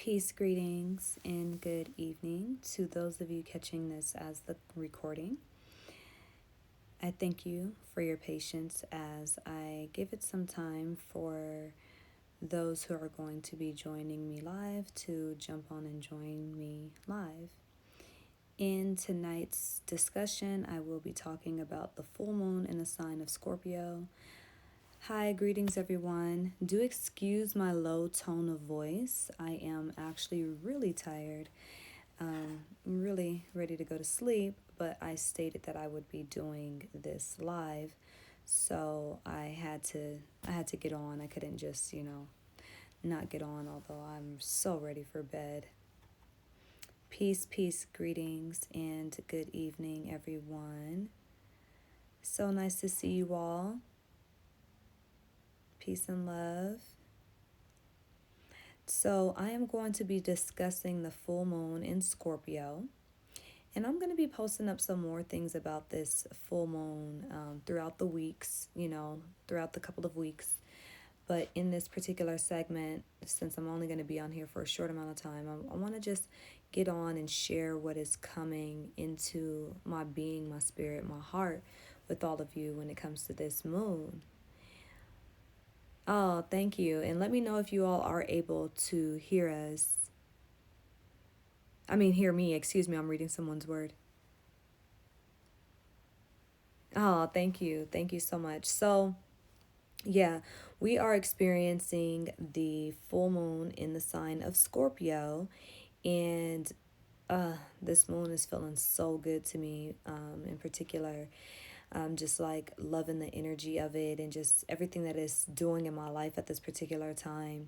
Peace, greetings, and good evening to those of you catching this as the recording. I thank you for your patience as I give it some time for those who are going to be joining me live to jump on and join me live. In tonight's discussion, I will be talking about the full moon in the sign of Scorpio. Hi, greetings everyone. Do excuse my low tone of voice. I am actually really tired. I'm really ready to go to sleep, but I stated that I would be doing this live, so I had to get on. I couldn't just, not get on, although I'm so ready for bed. Peace, greetings, and good evening, everyone. So nice to see you all. Peace and love. So, I am going to be discussing the full moon in Scorpio, and I'm going to be posting up some more things about this full moon throughout the weeks, throughout the couple of weeks. But in this particular segment, since I'm only going to be on here for a short amount of time, I want to just get on and share what is coming into my being, my spirit, my heart with all of you when it comes to this moon. Oh, thank you. And let me know if you all are able to hear us. Hear me. Excuse me. I'm reading someone's word. Oh, thank you. Thank you so much. So, yeah, we are experiencing the full moon in the sign of Scorpio. And this moon is feeling so good to me in particular. Just like loving the energy of it and just everything that it's doing in my life at this particular time.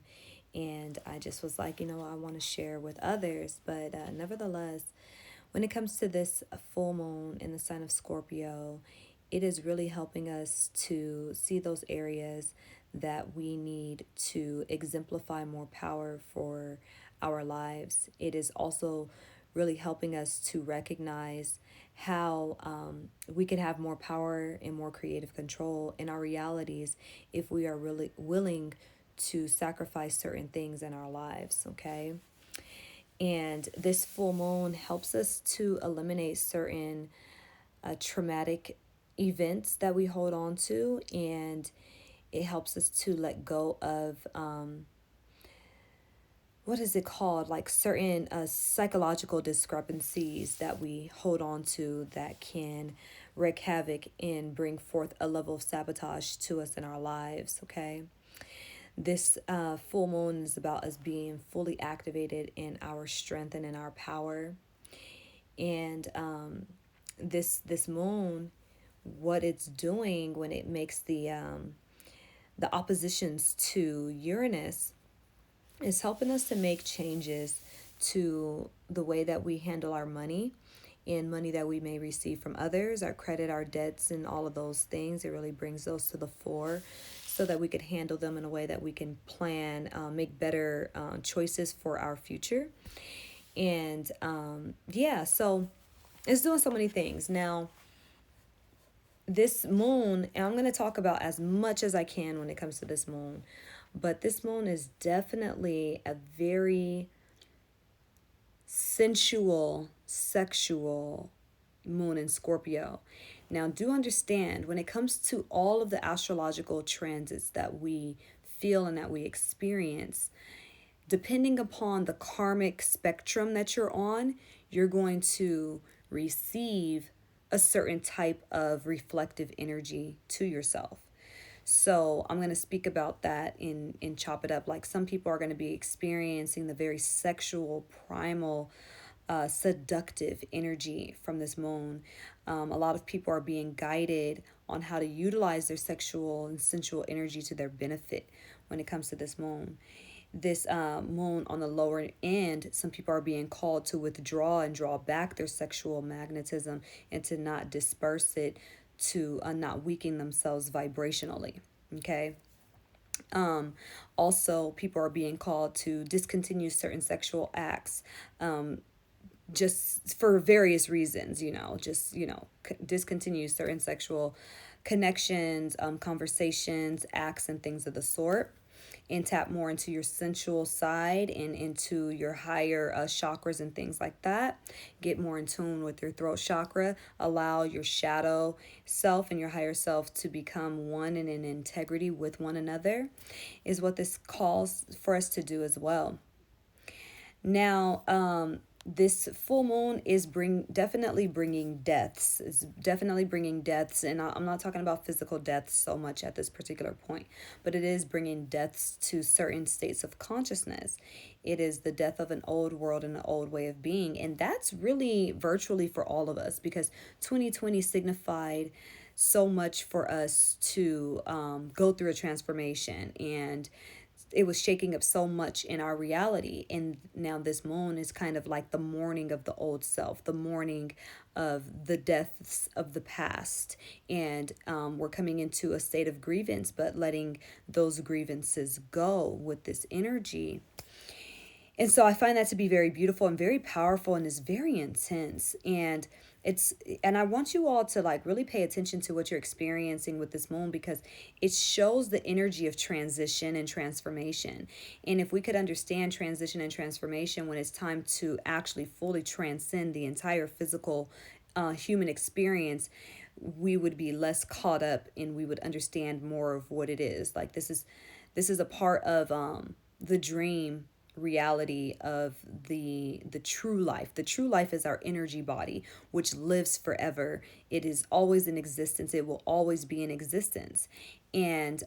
And I just was like, I want to share with others. But nevertheless, when it comes to this full moon in the sign of Scorpio, it is really helping us to see those areas that we need to exemplify more power for our lives. It is also really helping us to recognize how we can have more power and more creative control in our realities if we are really willing to sacrifice certain things in our lives, okay? And this full moon helps us to eliminate certain traumatic events that we hold on to, and it helps us to let go of what is it called? Like certain psychological discrepancies that we hold on to that can wreak havoc and bring forth a level of sabotage to us in our lives, okay? This full moon is about us being fully activated in our strength and in our power. And this moon, what it's doing when it makes the oppositions to Uranus, is helping us to make changes to the way that we handle our money and money that we may receive from others, our credit, our debts, and all of those things. It really brings those to the fore so that we could handle them in a way that we can plan, make better choices for our future. And so it's doing so many things. Now, this moon, and I'm going to talk about as much as I can when it comes to this moon, but this moon is definitely a very sensual, sexual moon in Scorpio. Now, do understand when it comes to all of the astrological transits that we feel and that we experience, depending upon the karmic spectrum that you're on, you're going to receive a certain type of reflective energy to yourself. So I'm going to speak about that in Chop It Up. Like some people are going to be experiencing the very sexual, primal, seductive energy from this moon. A lot of people are being guided on how to utilize their sexual and sensual energy to their benefit when it comes to this moon. This moon on the lower end, some people are being called to withdraw and draw back their sexual magnetism and to not disperse it, to not weaken themselves vibrationally, okay? Also, people are being called to discontinue certain sexual acts, just for various reasons, discontinue certain sexual connections, conversations, acts, and things of the sort. and tap more into your sensual side and into your higher chakras and things like that. Get more in tune with your throat chakra. Allow your shadow self and your higher self to become one and in integrity with one another, is what this calls for us to do as well. Now, this full moon is definitely bringing deaths. It's definitely bringing deaths, and I'm not talking about physical deaths so much at this particular point, but it is bringing deaths to certain states of consciousness. It is the death of an old world and an old way of being, and that's really virtually for all of us, because 2020 signified so much for us to go through a transformation, and it was shaking up so much in our reality. And now this moon is kind of like the mourning of the old self, the mourning of the deaths of the past. And we're coming into a state of grievance, but letting those grievances go with this energy. And so I find that to be very beautiful and very powerful, and is very intense. And I want you all to like really pay attention to what you're experiencing with this moon, because it shows the energy of transition and transformation. And if we could understand transition and transformation when it's time to actually fully transcend the entire physical human experience, we would be less caught up, and we would understand more of what it is. Like this is a part of the dream reality of the true life. The true life is our energy body, which lives forever. It is always in existence. It will always be in existence. And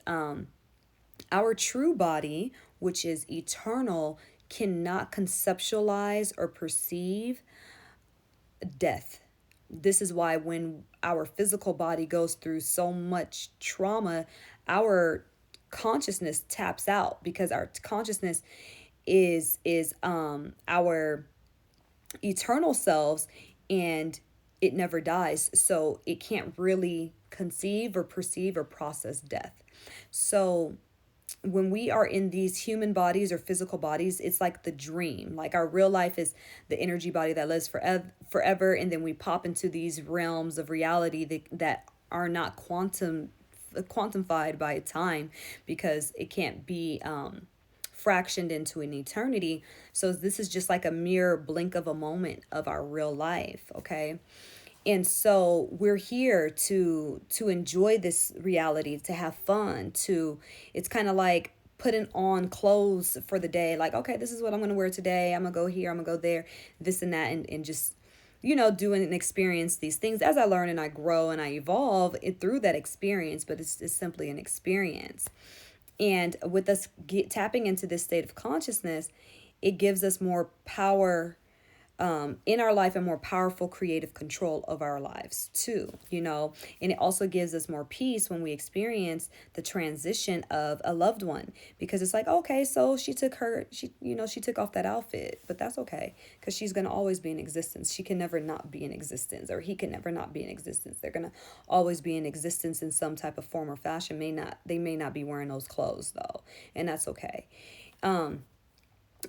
our true body, which is eternal, cannot conceptualize or perceive death. This is why when our physical body goes through so much trauma, our consciousness taps out, because our consciousness is our eternal selves, and it never dies, so it can't really conceive or perceive or process death. So when we are in these human bodies or physical bodies, it's like the dream. Like our real life is the energy body that lives forever, and then we pop into these realms of reality that are not quantified by time, because it can't be fractioned into an eternity. So this is just like a mere blink of a moment of our real life, okay? And so we're here to enjoy this reality, to have fun, it's kind of like putting on clothes for the day. Like, okay, this is what I'm going to wear today. I'm going to go here, I'm going to go there, this and that, and just, do and experience these things as I learn and I grow and I evolve it through that experience. But it's simply an experience. And with us tapping into this state of consciousness, it gives us more power in our life, and more powerful creative control of our lives too, and it also gives us more peace when we experience the transition of a loved one, because it's like, okay, so she took off that outfit, but that's okay, because she's going to always be in existence. She can never not be in existence, or he can never not be in existence. They're going to always be in existence in some type of form or fashion. They may not be wearing those clothes though, and that's okay.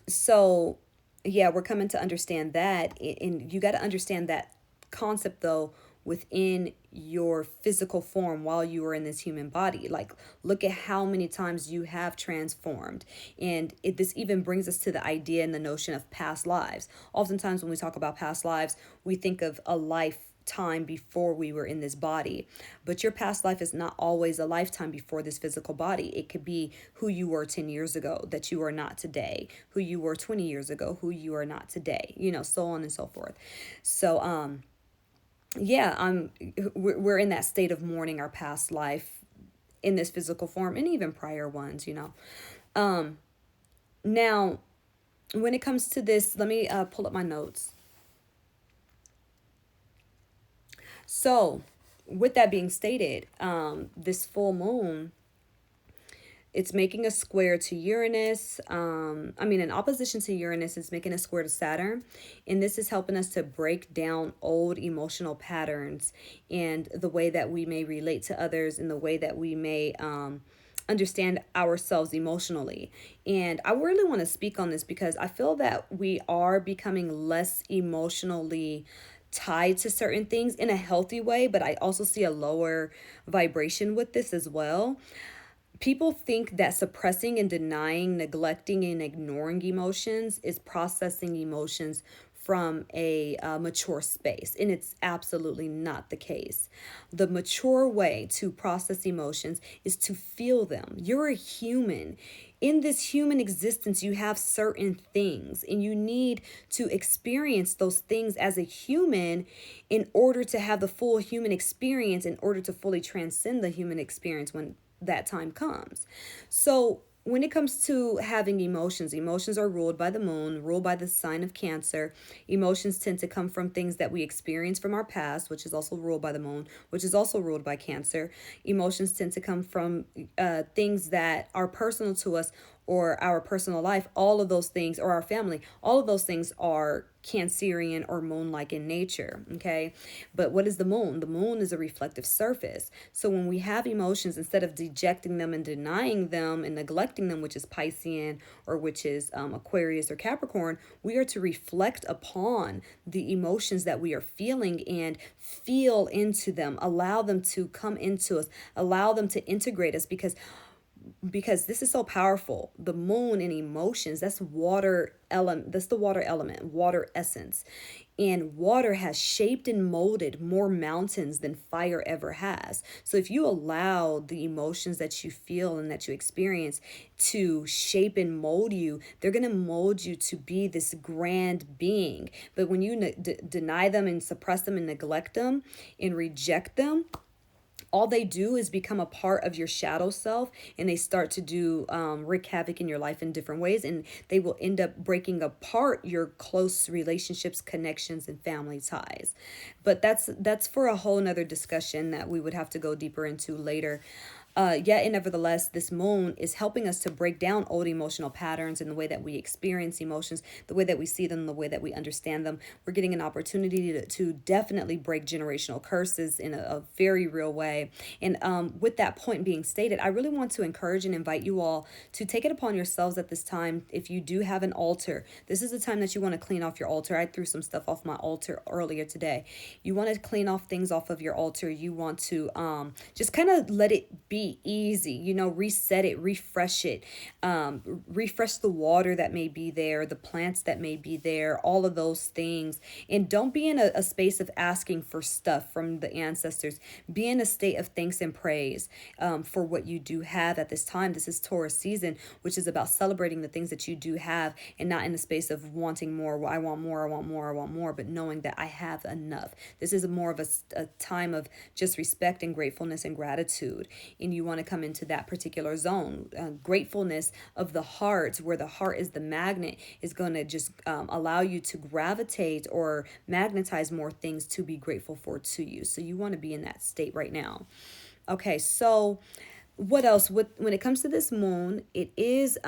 So yeah, we're coming to understand that. And you got to understand that concept though within your physical form while you are in this human body. Like, look at how many times you have transformed. And this even brings us to the idea and the notion of past lives. Oftentimes when we talk about past lives, we think of a lifetime before we were in this body, but your past life is not always a lifetime before this physical body. It could be who you were 10 years ago that you are not today, who you were 20 years ago, who you are not today, so on and so forth. So we're in that state of mourning our past life in this physical form, and even prior ones. Now when it comes to this, let me pull up my notes. So with that being stated, this full moon, it's making a square to Uranus. In opposition to Uranus, it's making a square to Saturn. And this is helping us to break down old emotional patterns, and the way that we may relate to others, and the way that we may understand ourselves emotionally. And I really want to speak on this, because I feel that we are becoming less emotionally tied to certain things in a healthy way, but I also see a lower vibration with this as well. People think that suppressing and denying, neglecting and ignoring emotions is processing emotions from a mature space. And it's absolutely not the case. The mature way to process emotions is to feel them. You're a human. In this human existence, you have certain things, and you need to experience those things as a human in order to have the full human experience, in order to fully transcend the human experience when that time comes. So when it comes to having emotions, emotions are ruled by the moon, ruled by the sign of Cancer. Emotions tend to come from things that we experience from our past, which is also ruled by the moon, which is also ruled by Cancer. Emotions tend to come from things that are personal to us, or our personal life, all of those things, or our family, all of those things are Cancerian or moon like in nature. Okay. But what is the moon? The moon is a reflective surface. So when we have emotions, instead of dejecting them and denying them and neglecting them, which is Piscean or which is Aquarius or Capricorn, we are to reflect upon the emotions that we are feeling and feel into them, allow them to come into us, allow them to integrate us, because this is so powerful. The moon and emotions, that's water element, that's the water element, water essence. And water has shaped and molded more mountains than fire ever has. So if you allow the emotions that you feel and that you experience to shape and mold you, they're going to mold you to be this grand being. But when you deny them and suppress them and neglect them and reject them, all they do is become a part of your shadow self, and they start to do wreak havoc in your life in different ways, and they will end up breaking apart your close relationships, connections, and family ties. But that's for a whole nother discussion that we would have to go deeper into later. Yet and nevertheless, this moon is helping us to break down old emotional patterns in the way that we experience emotions, the way that we see them, the way that we understand them. We're getting an opportunity to definitely break generational curses in a very real way. And with that point being stated, I really want to encourage and invite you all to take it upon yourselves at this time. If you do have an altar, this is the time that you want to clean off your altar. I threw some stuff off my altar earlier today. You want to clean off things off of your altar. You want to just kind of let it be easy, reset it, refresh it, refresh the water that may be there, the plants that may be there, all of those things. And don't be in a space of asking for stuff from the ancestors. Be in a state of thanks and praise for what you do have at this time. This is Taurus season, which is about celebrating the things that you do have, and not in the space of wanting more. Well, I want more, I want more, I want more, but knowing that I have enough. This is more of a time of just respect and gratefulness and gratitude. And you want to come into that particular zone. Gratefulness of the heart, where the heart is the magnet, is going to just allow you to gravitate or magnetize more things to be grateful for to you. So you want to be in that state right now. Okay, so what else? When it comes to this moon, it is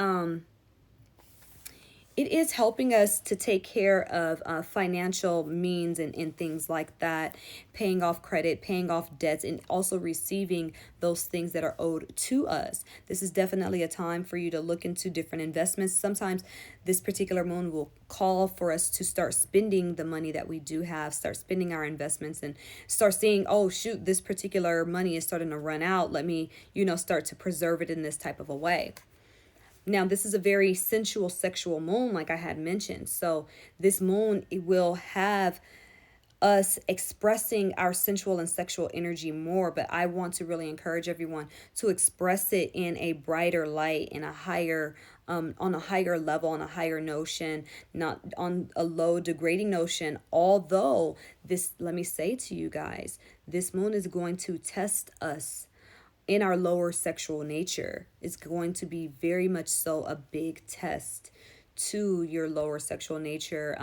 helping us to take care of financial means and things like that, paying off credit, paying off debts, and also receiving those things that are owed to us. This is definitely a time for you to look into different investments. Sometimes this particular moon will call for us to start spending the money that we do have, start spending our investments, and start seeing, oh shoot, this particular money is starting to run out. Let me, start to preserve it in this type of a way. Now, this is a very sensual, sexual moon, like I had mentioned. So this moon, it will have us expressing our sensual and sexual energy more, but I want to really encourage everyone to express it in a brighter light, in a higher on a higher level, on a higher notion, not on a low degrading notion. Although this, let me say to you guys, this moon is going to test us in our lower sexual nature. Is going to be very much so a big test to your lower sexual nature,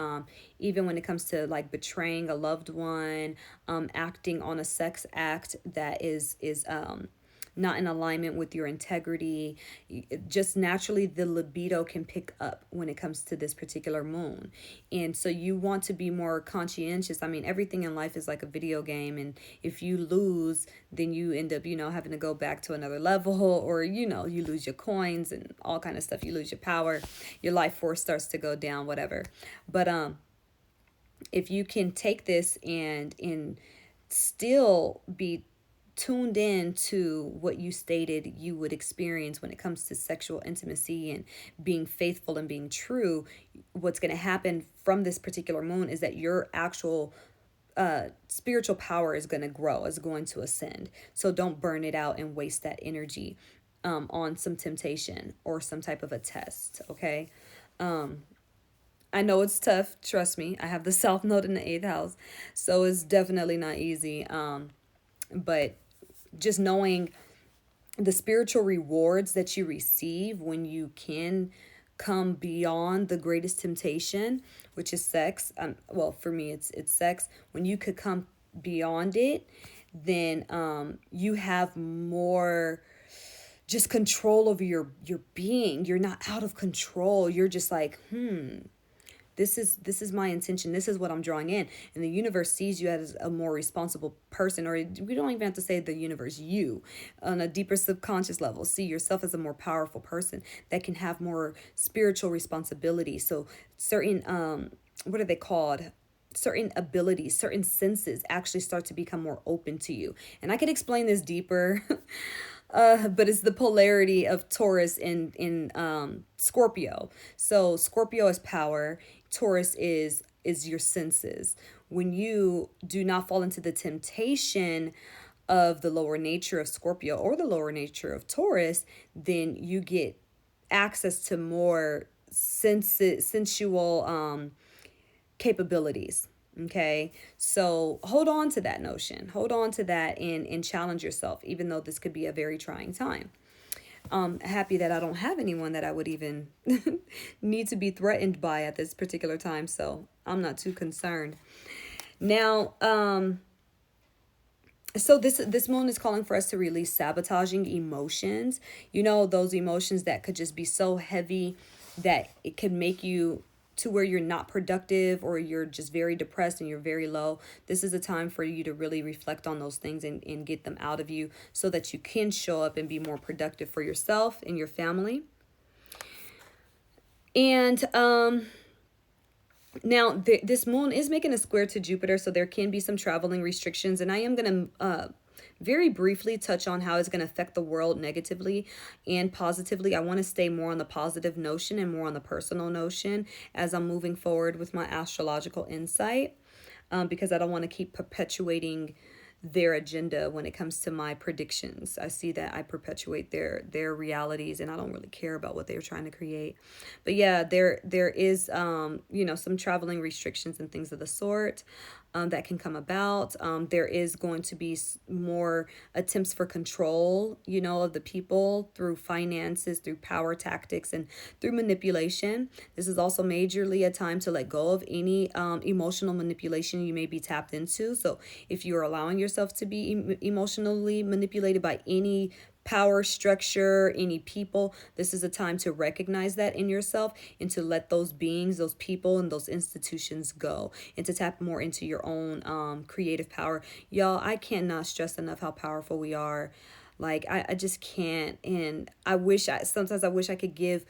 even when it comes to like betraying a loved one, acting on a sex act that is not in alignment with your integrity. Just naturally, the libido can pick up when it comes to this particular moon. And so you want to be more conscientious. I mean, everything in life is like a video game. And if you lose, then you end up, having to go back to another level, or, you lose your coins and all kind of stuff. You lose your power, your life force starts to go down, whatever. But if you can take this and still be tuned in to what you stated you would experience when it comes to sexual intimacy and being faithful and being true, what's going to happen from this particular moon is that your actual spiritual power is going to grow, is going to ascend. So don't burn it out and waste that energy on some temptation or some type of a test. Okay. I know it's tough. Trust me. I have the South Node in the eighth house. So it's definitely not easy. But just knowing the spiritual rewards that you receive when you can come beyond the greatest temptation, which is sex. Well, for me, it's sex. When you could come beyond it, then you have more just control over your being. You're not out of control. You're just like, this is my intention. This is what I'm drawing in. And the universe sees you as a more responsible person, or we don't even have to say the universe, you on a deeper subconscious level see yourself as a more powerful person that can have more spiritual responsibility. So certain what are they called? Certain abilities, certain senses actually start to become more open to you. And I could explain this deeper. But it's the polarity of Taurus in Scorpio. So Scorpio is power. Taurus is your senses. When you do not fall into the temptation of the lower nature of Scorpio or the lower nature of Taurus, then you get access to more sensual capabilities. Okay, so hold on to that notion, hold on to that, and challenge yourself, even though this could be a very trying time. Happy that I don't have anyone that I would even need to be threatened by at this particular time, so I'm not too concerned. Now, so this moon is calling for us to release sabotaging emotions. You know, those emotions that could just be so heavy that it could make you to where you're not productive, or you're just very depressed and you're very low. This is a time for you to really reflect on those things and get them out of you so that you can show up and be more productive for yourself and your family. And now this moon is making a square to Jupiter, so there can be some traveling restrictions, and I am going to very briefly touch on how it's going to affect the world negatively and positively. I want to stay more on the positive notion and more on the personal notion as I'm moving forward with my astrological insight, because I don't want to keep perpetuating their agenda when it comes to my predictions. I see that I perpetuate their realities, and I don't really care about what they're trying to create. But yeah, there is some traveling restrictions and things of the sort that can come about. There is going to be more attempts for control, of the people through finances, through power tactics, and through manipulation. This is also majorly a time to let go of any emotional manipulation you may be tapped into. So if you're allowing yourself to be emotionally manipulated by any power structure, any people, this is a time to recognize that in yourself and to let those beings, those people, and those institutions go, and to tap more into your own creative power. Y'all, I cannot stress enough how powerful we are. Like, I just can't. And sometimes I wish I could give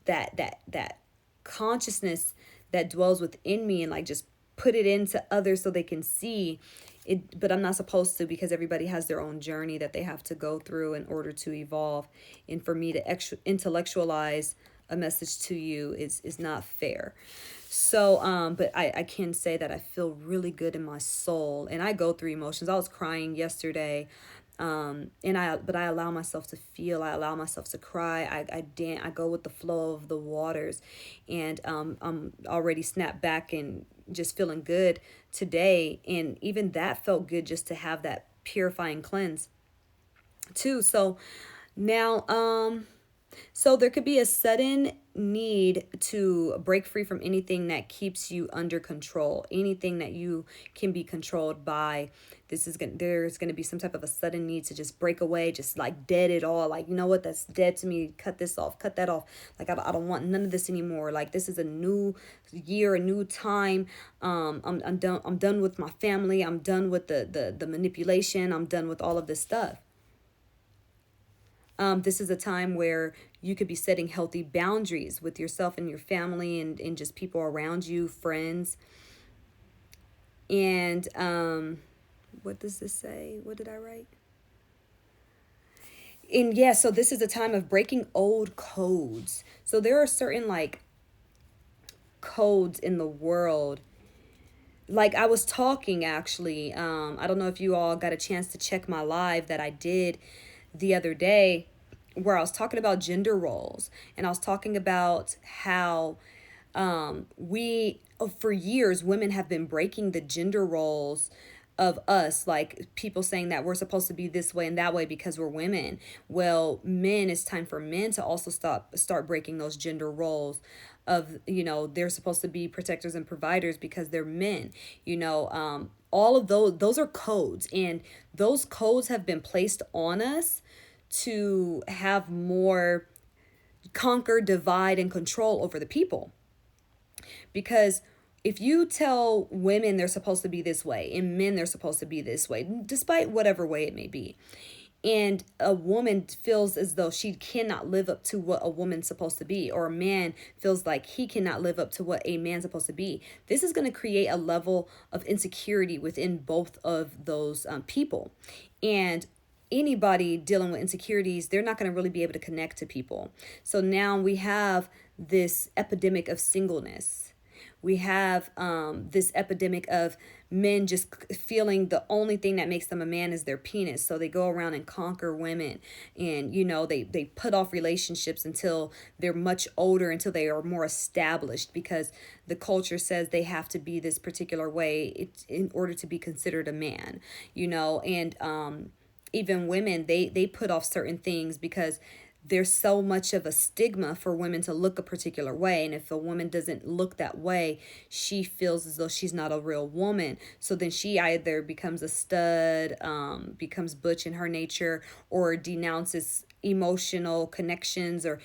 that consciousness that dwells within me and like just put it into others so they can see it, but I'm not supposed to, because everybody has their own journey that they have to go through in order to evolve. And for me to intellectualize a message to you is not fair. So, but I can say that I feel really good in my soul, and I go through emotions. I was crying yesterday. But I allow myself to feel, I allow myself to cry. I dance, I go with the flow of the waters, and I'm already snapped back and just feeling good today. And even that felt good, just to have that purifying cleanse too. So now, so there could be a sudden need to break free from anything that keeps you under control, anything that you can be controlled by. There's going to be some type of a sudden need to just break away, just like dead it all. Like, you know what, that's dead to me. Cut this off, cut that off. Like, I don't want none of this anymore. Like, this is a new year, a new time. I'm done with my family. I'm done with the manipulation. I'm done with all of this stuff. This is a time where you could be setting healthy boundaries with yourself and your family, and just people around you, friends. And What does this say? What did I write? And yeah, so this is a time of breaking old codes. So there are certain like codes in the world. Like I was talking actually, I don't know if you all got a chance to check my live that I did the other day, where I was talking about gender roles, and I was talking about how we for years women have been breaking the gender roles of us, like people saying that we're supposed to be this way and that way because we're women. Well, men, it's time for men to also start breaking those gender roles of, they're supposed to be protectors and providers because they're men. All of those are codes, and those codes have been placed on us to have more conquer, divide, and control over the people. Because if you tell women they're supposed to be this way and men they're supposed to be this way, despite whatever way it may be, and a woman feels as though she cannot live up to what a woman's supposed to be, or a man feels like he cannot live up to what a man's supposed to be, this is going to create a level of insecurity within both of those people. And anybody dealing with insecurities, they're not going to really be able to connect to people. So now we have this epidemic of singleness. We have this epidemic of men just feeling the only thing that makes them a man is their penis. So they go around and conquer women, and they put off relationships until they're much older, until they are more established, because the culture says they have to be this particular way in order to be considered a man. And even women, they put off certain things because there's so much of a stigma for women to look a particular way. And if a woman doesn't look that way, she feels as though she's not a real woman. So then she either becomes a stud, becomes butch in her nature, or denounces emotional connections, or,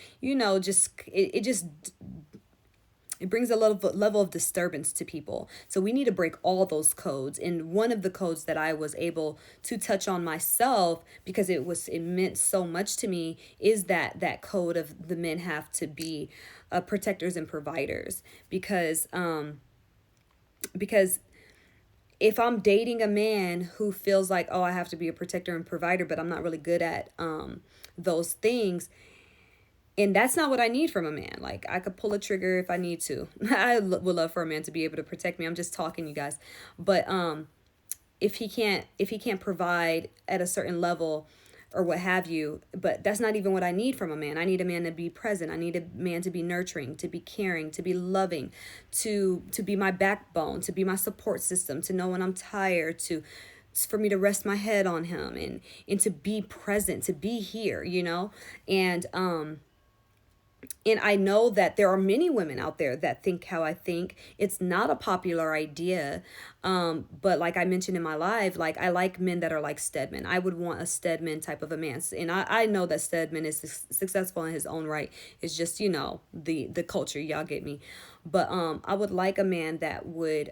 it brings a level of disturbance to people. So we need to break all those codes. And one of the codes that I was able to touch on myself, because it meant so much to me, is that code of the men have to be protectors and providers. Because if I'm dating a man who feels like, oh, I have to be a protector and provider, but I'm not really good at those things, and that's not what I need from a man. Like, I could pull a trigger if I need to. I would love for a man to be able to protect me. I'm just talking, you guys. But if he can't provide at a certain level or what have you, but that's not even what I need from a man. I need a man to be present. I need a man to be nurturing, to be caring, to be loving, to be my backbone, to be my support system, to know when I'm tired, for me to rest my head on him, and to be present, to be here, and I know that there are many women out there that think how I think. It's not a popular idea. But like I mentioned in my live, like, I like men that are like Stedman. I would want a Stedman type of a man. And I know that Stedman is successful in his own right. It's just, the culture, y'all get me. But I would like a man that would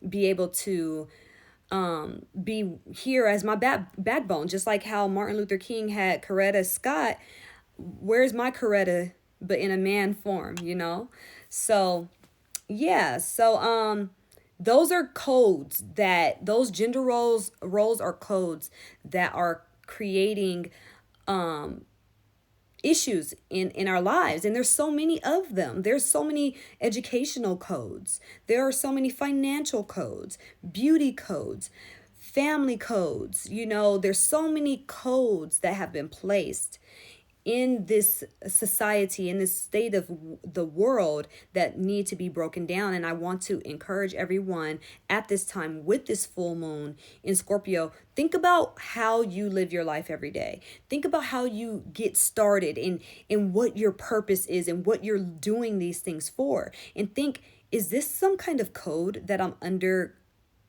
be able to be here as my backbone, just like how Martin Luther King had Coretta Scott. Where's my Coretta but in a man form, So yeah, so those are codes, that those gender roles are codes that are creating issues in our lives. And there's so many of them. There's so many educational codes, there are so many financial codes, beauty codes, family codes. There's so many codes that have been placed in this society, in this state of the world, that need to be broken down. And I want to encourage everyone at this time, with this full moon in Scorpio, think about how you live your life every day. Think about how you get started, in what your purpose is and what you're doing these things for. And think, is this some kind of code that I'm under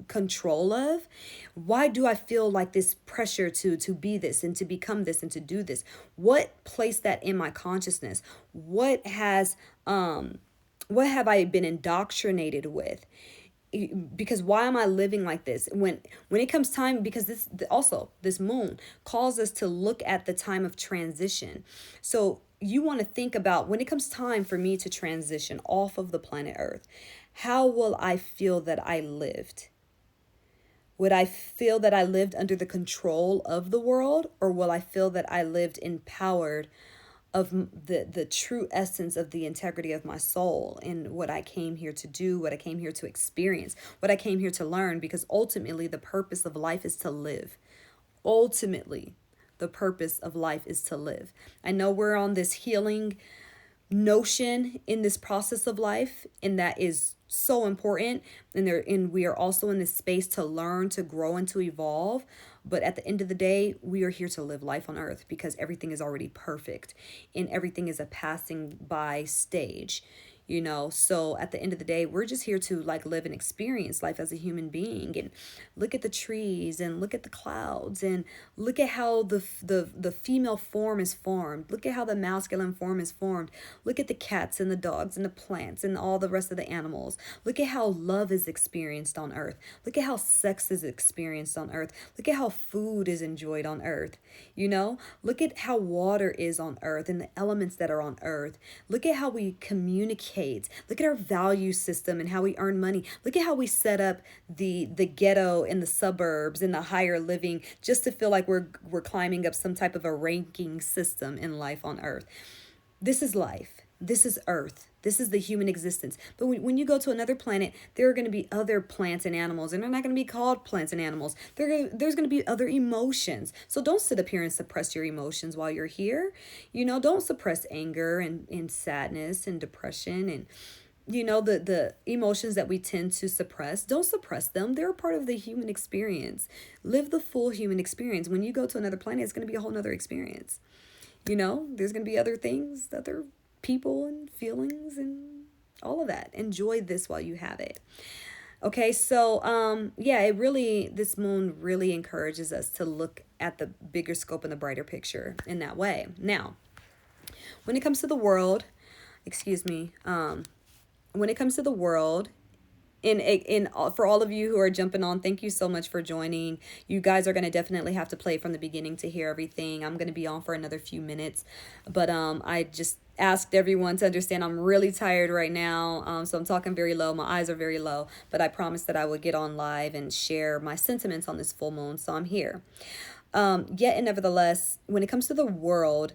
control of? Why do I feel like this pressure to be this and to become this and to do this? What placed that in my consciousness? What have I been indoctrinated with? Because why am I living like this? When it comes time, because this moon calls us to look at the time of transition. So you want to think about, when it comes time for me to transition off of the planet Earth, how will I feel that I lived? Would I feel that I lived under the control of the world, or will I feel that I lived empowered of the true essence of the integrity of my soul and what I came here to do, what I came here to experience, what I came here to learn? Because ultimately the purpose of life is to live. Ultimately, the purpose of life is to live. I know we're on this healing notion in this process of life, and that is so important, and we are also in this space to learn, to grow, and to evolve. But at the end of the day, we are here to live life on earth, because everything is already perfect and everything is a passing by stage. So at the end of the day, we're just here to like live and experience life as a human being, and look at the trees and look at the clouds and look at how the female form is formed. Look at how the masculine form is formed. Look at the cats and the dogs and the plants and all the rest of the animals. Look at how love is experienced on earth. Look at how sex is experienced on earth. Look at how food is enjoyed on earth. Look at how water is on earth and the elements that are on earth. Look at how we communicate. Look at our value system and how we earn money. Look at how we set up the ghetto and the suburbs and the higher living, just to feel like we're climbing up some type of a ranking system in life on earth. This is life. This is earth. This is the human existence. But when you go to another planet, there are going to be other plants and animals, and they're not going to be called plants and animals. There's going to be other emotions. So don't sit up here and suppress your emotions while you're here. Don't suppress anger and sadness and depression and the emotions that we tend to suppress. Don't suppress them. They're a part of the human experience. Live the full human experience. When you go to another planet, it's going to be a whole nother experience. There's going to be other things, other people and feelings and all of that. Enjoy this while you have it. Okay, so this moon really encourages us to look at the bigger scope and the brighter picture in that way. Now, when it comes to the world, when it comes to the world, for all of you who are jumping on, thank you so much for joining. You guys are going to definitely have to play from the beginning to hear everything. I'm going to be on for another few minutes, but I just asked everyone to understand I'm really tired right now, so I'm talking very low. My eyes are very low, but I promised that I would get on live and share my sentiments on this full moon, so I'm here. Yet and nevertheless, when it comes to the world,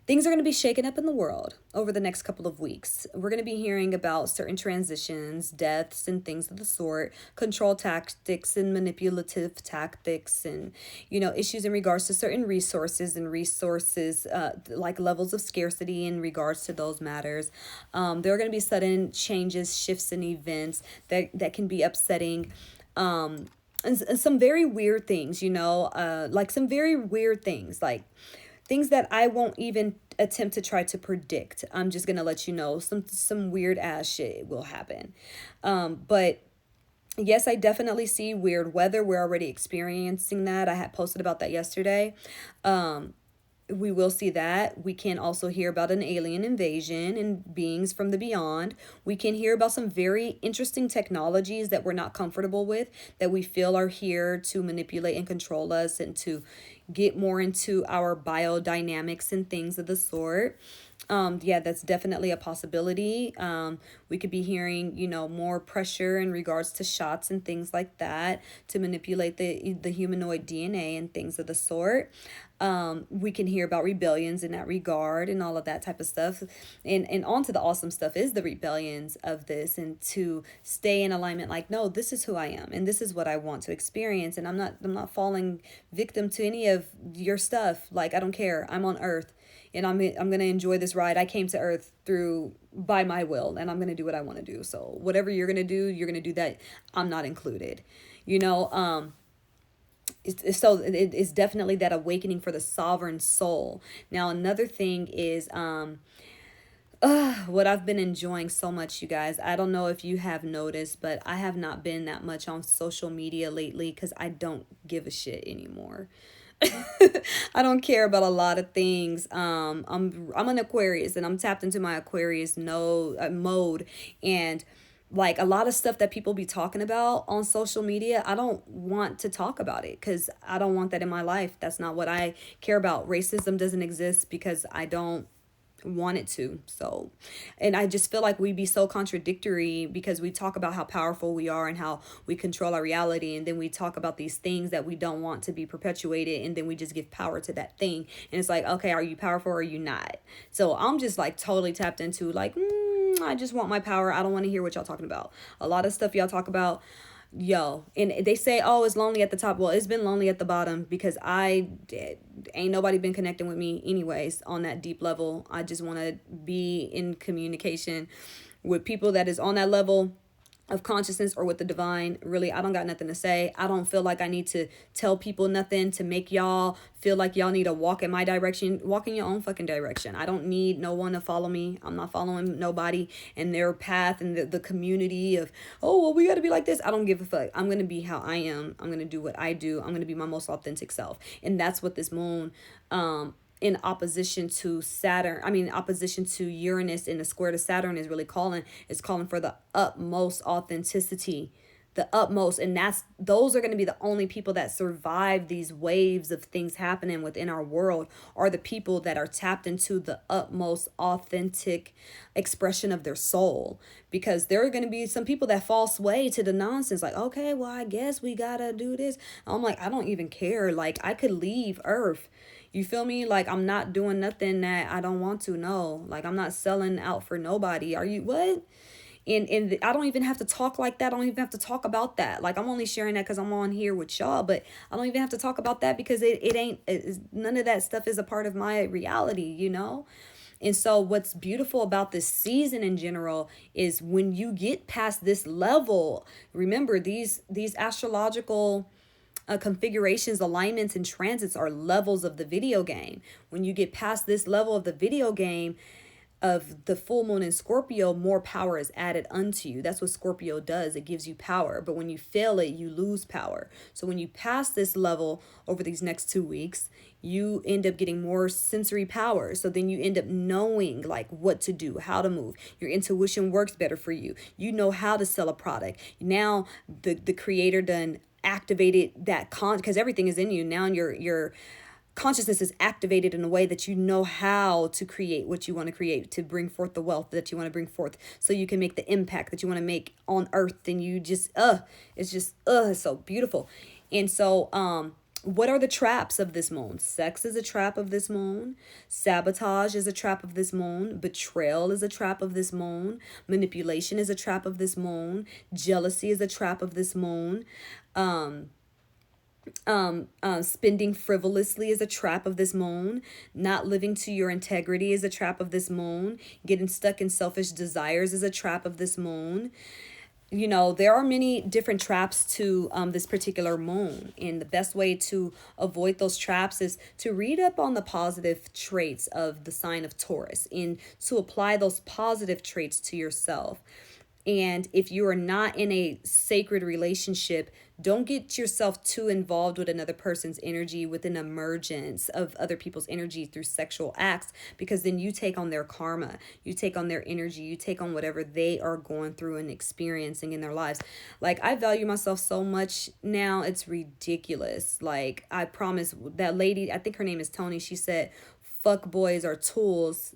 things are going to be shaken up in the world over the next couple of weeks. We're going to be hearing about certain transitions, deaths, and things of the sort, control tactics and manipulative tactics, and, issues in regards to certain resources like levels of scarcity in regards to those matters. There are going to be sudden changes, shifts, and events that can be upsetting. And some very weird things, like some very weird things, like things that I won't even attempt to try to predict. I'm just going to let you know some weird ass shit will happen. But yes, I definitely see weird weather. We're already experiencing that. I had posted about that yesterday. We will see that. We can also hear about an alien invasion and beings from the beyond. We can hear about some very interesting technologies that we're not comfortable with, that we feel are here to manipulate and control us and to get more into our biodynamics and things of the sort. That's definitely a possibility. We could be hearing, more pressure in regards to shots and things like that to manipulate the humanoid DNA and things of the sort. We can hear about rebellions in that regard and all of that type of stuff. And on to the awesome stuff is the rebellions of this, and to stay in alignment, like, no, this is who I am and this is what I want to experience. And I'm not falling victim to any of your stuff. Like, I don't care. I'm on earth. And I'm going to enjoy this ride. I came to earth by my will, and I'm going to do what I want to do. So whatever you're going to do, you're going to do that. I'm not included, it's definitely that awakening for the sovereign soul. Now, another thing is, what I've been enjoying so much, you guys. I don't know if you have noticed, but I have not been that much on social media lately because I don't give a shit anymore. I don't care about a lot of things. I'm an Aquarius, and I'm tapped into my Aquarius mode, and like a lot of stuff that people be talking about on social media, I don't want to talk about it because I don't want that in my life. That's not what I care about. Racism doesn't exist because I don't wanted to. So, and I just feel like we be so contradictory because we talk about how powerful we are and how we control our reality, and then we talk about these things that we don't want to be perpetuated, and then we just give power to that thing. And it's like, okay, are you powerful or are you not? So I'm just like totally tapped into like, I just want my power. I don't want to hear what y'all talking about. A lot of stuff y'all talk about, yo, and they say, oh, it's lonely at the top. Well, it's been lonely at the bottom because ain't nobody been connecting with me anyways on that deep level. I just want to be in communication with people that is on that level of consciousness or with the divine. Really, I don't got nothing to say. I don't feel like I need to tell people nothing to make y'all feel like y'all need to walk in my direction. Walk in your own fucking direction. I don't need no one to follow me. I'm not following nobody and their path and the community of, oh, well, we got to be like this. I don't give a fuck. I'm going to be how I am. I'm going to do what I do. I'm going to be my most authentic self. And that's what this moon, in opposition to Saturn, opposition to Uranus in the square to Saturn is really calling. It's calling for the utmost authenticity, the utmost. And those are going to be the only people that survive these waves of things happening within our world, are the people that are tapped into the utmost authentic expression of their soul. Because there are going to be some people that fall sway to the nonsense, like, okay, well, I guess we gotta do this. I'm like, I don't even care. Like, I could leave Earth. You feel me? Like, I'm not doing nothing that I don't want to. No, like, I'm not selling out for nobody. Are you what? And I don't even have to talk like that. I don't even have to talk about that. Like, I'm only sharing that because I'm on here with y'all, but I don't even have to talk about that because none of that stuff is a part of my reality, you know? And so what's beautiful about this season in general is when you get past this level, remember these astrological configurations, alignments, and transits are levels of the video game. When you get past this level of the video game of the full moon in Scorpio, more power is added unto you. That's what Scorpio does. It gives you power. But when you fail it, you lose power. So when you pass this level over these next 2 weeks, you end up getting more sensory power. So then you end up knowing like what to do, how to move. Your intuition works better for you. You know how to sell a product. Now the creator done activated that because everything is in you. Now your consciousness is activated in a way that you know how to create what you want to create, to bring forth the wealth that you want to bring forth, so you can make the impact that you want to make on earth. And you just it's so beautiful. And so what are the traps of this moon? Sex is a trap of this moon. Sabotage is a trap of this moon. Betrayal is a trap of this moon. Manipulation is a trap of this moon. Jealousy is a trap of this moon. Spending frivolously is a trap of this moon. Not living to your integrity is a trap of this moon. Getting stuck in selfish desires is a trap of this moon. You know, there are many different traps to this particular moon. And the best way to avoid those traps is to read up on the positive traits of the sign of Taurus and to apply those positive traits to yourself. And if you are not in a sacred relationship, don't get yourself too involved with another person's energy, with an emergence of other people's energy through sexual acts, because then you take on their karma, you take on their energy, you take on whatever they are going through and experiencing in their lives. Like, I value myself so much now, it's ridiculous. Like, I promise, that lady, I think her name is Tony, she said, fuck boys are tools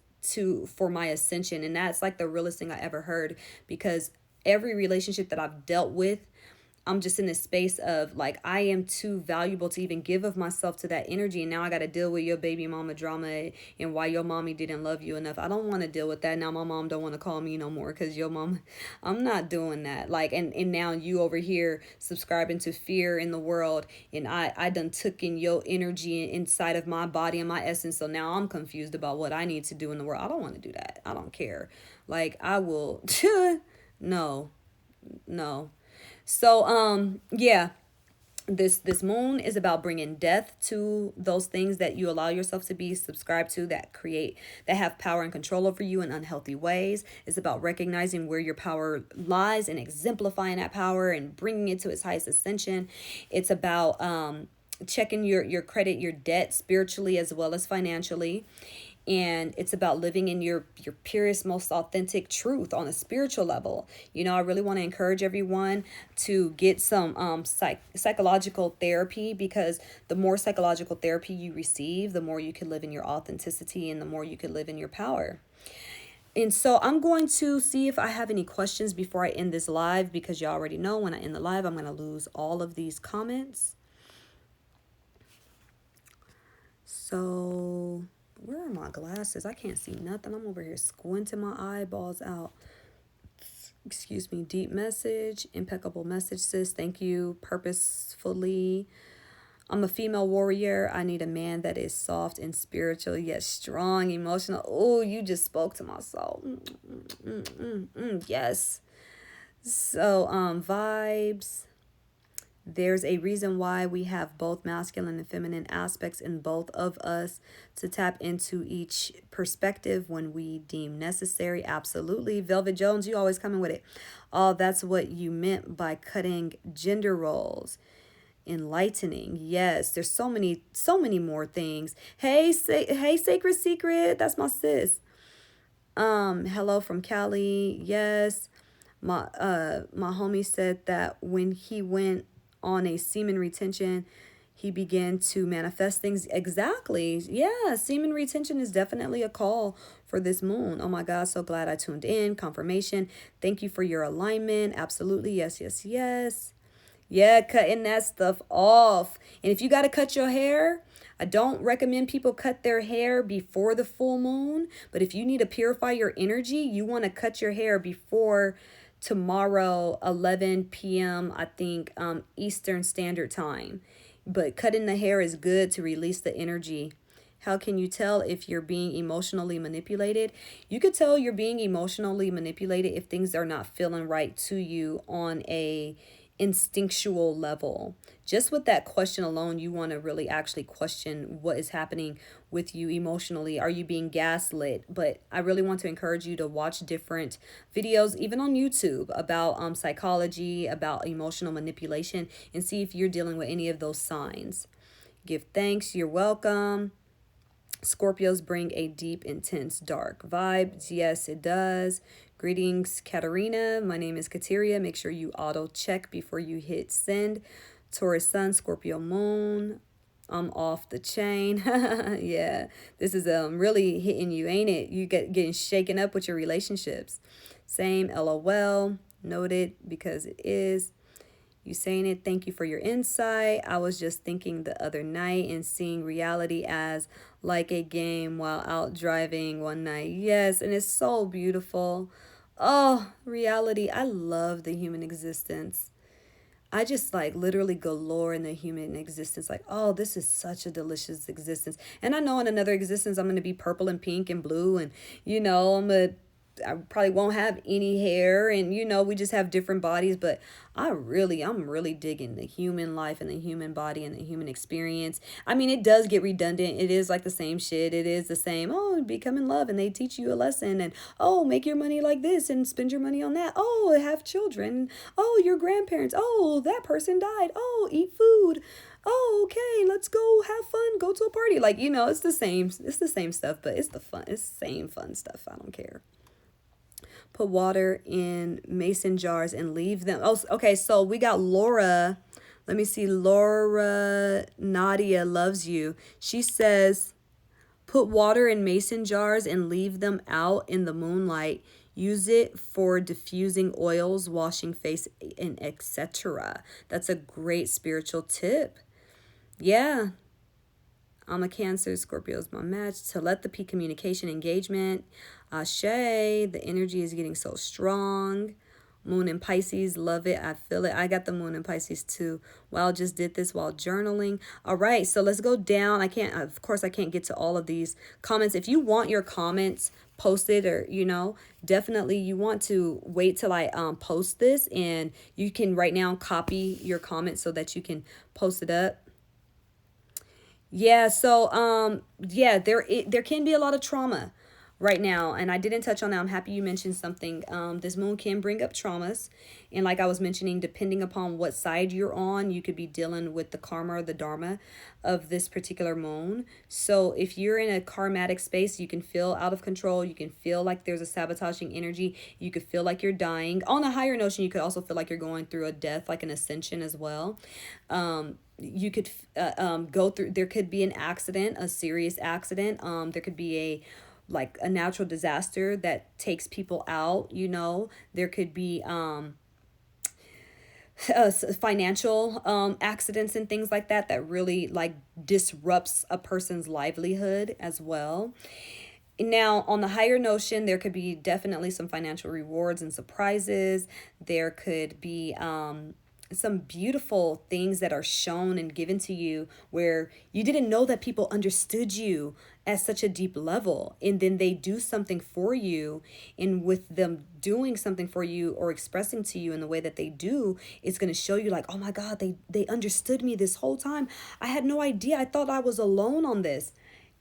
for my ascension. And that's like the realest thing I ever heard, because every relationship that I've dealt with, I'm just in this space of like, I am too valuable to even give of myself to that energy. And now I got to deal with your baby mama drama and why your mommy didn't love you enough. I don't want to deal with that. Now my mom don't want to call me no more because your mom, I'm not doing that. Like, and now you over here subscribing to fear in the world. And I done took in your energy inside of my body and my essence. So now I'm confused about what I need to do in the world. I don't want to do that. I don't care. Like, I will, no. So, yeah, this moon is about bringing death to those things that you allow yourself to be subscribed to, that have power and control over you in unhealthy ways. It's about recognizing where your power lies and exemplifying that power and bringing it to its highest ascension. It's about checking your credit, your debt, spiritually as well as financially. And it's about living in your purest, most authentic truth on a spiritual level. You know, I really want to encourage everyone to get some psychological therapy, because the more psychological therapy you receive, the more you can live in your authenticity and the more you can live in your power. And so I'm going to see if I have any questions before I end this live, because you already know when I end the live, I'm going to lose all of these comments. So where are my glasses? I can't see nothing. I'm over here squinting my eyeballs out. Excuse me. Deep message, impeccable message, sis. Thank you. Purposefully. I'm a female warrior. I need a man that is soft and spiritual, yet strong, emotional. Oh, you just spoke to my soul. Yes. So, vibes. There's a reason why we have both masculine and feminine aspects in both of us to tap into each perspective when we deem necessary. Absolutely. Velvet Jones, you always coming with it. Oh, that's what you meant by cutting gender roles. Enlightening. Yes, there's so many more things. Hey, hey, Sacred Secret, that's my sis. Hello from Cali. Yes. My homie said that when he went on a semen retention, he began to manifest things. Exactly. Yeah, semen retention is definitely a call for this moon. Oh my God, so glad I tuned in. Confirmation. Thank you for your alignment. Absolutely. Yes, yes, yes. Yeah, cutting that stuff off. And if you got to cut your hair, I don't recommend people cut their hair before the full moon. But if you need to purify your energy, you want to cut your hair before tomorrow, 11 p.m., I think, Eastern Standard Time. But cutting the hair is good to release the energy. How can you tell if you're being emotionally manipulated? You could tell you're being emotionally manipulated if things are not feeling right to you on a instinctual level. Just with that question alone, you want to really actually question what is happening with you emotionally. Are you being gaslit? But I really want to encourage you to watch different videos, even on YouTube, about psychology, about emotional manipulation, and see if you're dealing with any of those signs. Give thanks. You're welcome. Scorpios bring a deep, intense, dark vibe. Yes, it does. Greetings, Katarina. My name is Kateria. Make sure you auto check before you hit send. Taurus Sun, Scorpio Moon. I'm off the chain. Yeah, this is really hitting you, ain't it? You getting shaken up with your relationships. Same, LOL. Noted, because it is. You saying it. Thank you for your insight. I was just thinking the other night and seeing reality as like a game while out driving one night. Yes, and it's so beautiful. Oh, reality. I love the human existence. I just like literally galore in the human existence. Like, oh, this is such a delicious existence. And I know in another existence, I'm going to be purple and pink and blue. And, I probably won't have any hair, and we just have different bodies. But I'm really digging the human life and the human body and the human experience. I mean, it does get redundant. It is like the same shit. It is the same. Oh, become in love, and they teach you a lesson, and oh, make your money like this and spend your money on that. Oh, have children. Oh, your grandparents. Oh, that person died. Oh, eat food. Oh, okay, let's go have fun. Go to a party. Like, it's the same. It's the same stuff, but it's the fun. It's the same fun stuff. I don't care. Put water in mason jars and leave them. Oh, okay. So we got Laura. Let me see. Laura Nadia loves you. She says, put water in mason jars and leave them out in the moonlight. Use it for diffusing oils, washing face, and etc. That's a great spiritual tip. Yeah. I'm a Cancer. Scorpio is my match. Telepathy, communication, engagement. Ashe, the energy is getting so strong. Moon in Pisces, love it. I feel it. I got the moon in Pisces too. Wow, just did this while journaling. All right, so let's go down. Of course, I can't get to all of these comments. If you want your comments posted, or definitely you want to wait till I post this, and you can right now copy your comments so that you can post it up. Yeah, so there can be a lot of trauma right now, and I didn't touch on that. I'm happy you mentioned something. This moon can bring up traumas, and like I was mentioning, depending upon what side you're on, you could be dealing with the karma or the dharma of this particular moon. So if you're in a karmatic space, you can feel out of control. You can feel like there's a sabotaging energy. You could feel like you're dying. On a higher notion, you could also feel like you're going through a death, like an ascension as well. You could go through, there could be an accident, a serious accident. There could be a like a natural disaster that takes people out. There could be financial accidents and things like that really like disrupts a person's livelihood as well. Now, on the higher notion, there could be definitely some financial rewards and surprises. There could be some beautiful things that are shown and given to you where you didn't know that people understood you at such a deep level. And then they do something for you. And with them doing something for you or expressing to you in the way that they do, it's going to show you like, oh my God, they understood me this whole time. I had no idea. I thought I was alone on this.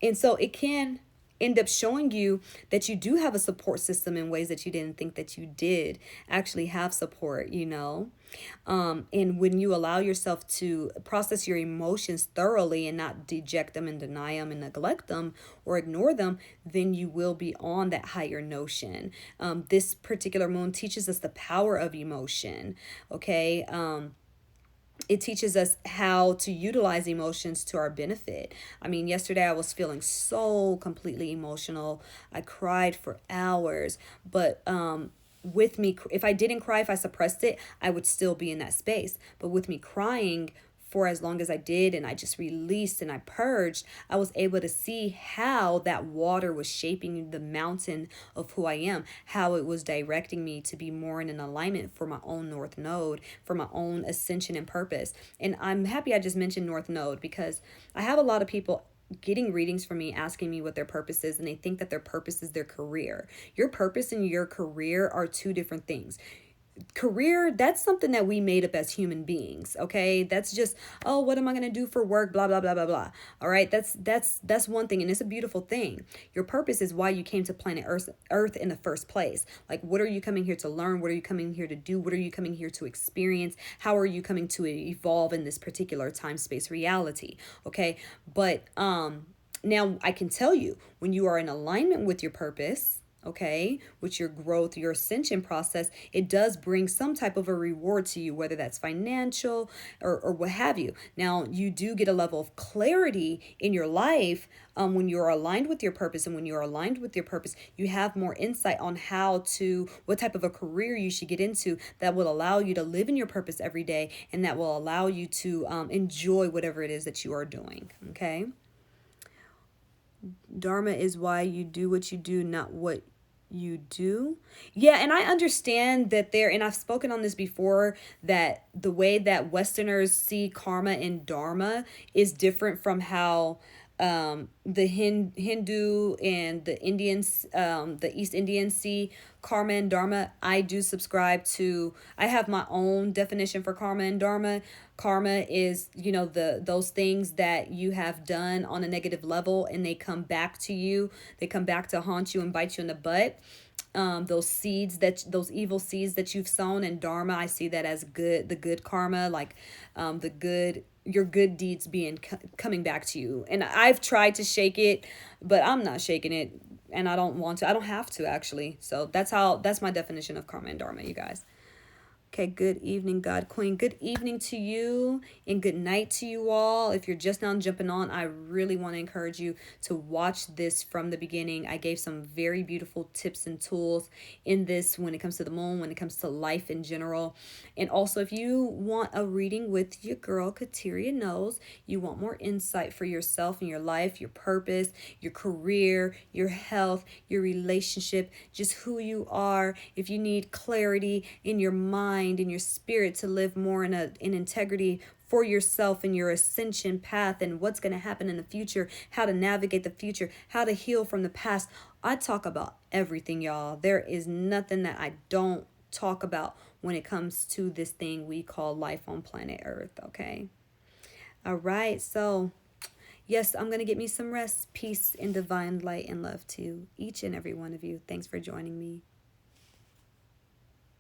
And so it can end up showing you that you do have a support system in ways that you didn't think that you did actually have support. And when you allow yourself to process your emotions thoroughly and not deject them and deny them and neglect them or ignore them, then you will be on that higher notion. This particular moon teaches us the power of emotion. Okay. It teaches us how to utilize emotions to our benefit. I mean, yesterday I was feeling so completely emotional. I cried for hours, but with me, if I didn't cry, if I suppressed it, I would still be in that space. But with me crying for as long as I did, and I just released and I purged, I was able to see how that water was shaping the mountain of who I am, how it was directing me to be more in an alignment for my own North Node, for my own ascension and purpose. And I'm happy I just mentioned North Node because I have a lot of people getting readings from me asking me what their purpose is, and they think that their purpose is their career. Your purpose and your career are two different things. Career, that's something that we made up as human beings. Okay, that's just, oh, what am I going to do for work, blah blah blah blah blah. All right, that's one thing, and it's a beautiful thing. Your purpose is why you came to planet earth in the first place. Like, what are you coming here to learn? What are you coming here to do? What are you coming here to experience? How are you coming to evolve in this particular time space reality? Okay, but now I can tell you, when you are in alignment with your purpose, okay, with your growth, your ascension process, it does bring some type of a reward to you, whether that's financial or what have you. Now, you do get a level of clarity in your life when you're aligned with your purpose. And when you're aligned with your purpose, you have more insight on what type of a career you should get into that will allow you to live in your purpose every day, and that will allow you to enjoy whatever it is that you are doing, okay? Dharma is why you do what you do, not what you do. Yeah, and I understand that and I've spoken on this before, that the way that Westerners see karma and dharma is different from how the Hindu and the Indians, the East Indians see karma and dharma. I have my own definition for karma and dharma. Karma is, those things that you have done on a negative level, and they come back to you. They come back to haunt you and bite you in the butt. Those evil seeds that you've sown. And dharma, I see that as the good karma, like your good deeds coming back to you. And I've tried to shake it, but I'm not shaking it, and I don't want to. I don't have to, actually. So that's my definition of karma and dharma, you guys. Okay, good evening, God Queen. Good evening to you, and good night to you all. If you're just now jumping on, I really want to encourage you to watch this from the beginning. I gave some very beautiful tips and tools in this when it comes to the moon, when it comes to life in general. And also, if you want a reading with your girl, Kateria Knows, you want more insight for yourself and your life, your purpose, your career, your health, your relationship, just who you are. If you need clarity in your mind, in your spirit, to live more in integrity for yourself and your ascension path, and what's going to happen in the future, how to navigate the future, how to heal from the past. I talk about everything, y'all. There is nothing that I don't talk about when it comes to this thing we call life on planet Earth, okay? All right, so yes, I'm going to get me some rest. Peace and divine light and love to each and every one of you. Thanks for joining me.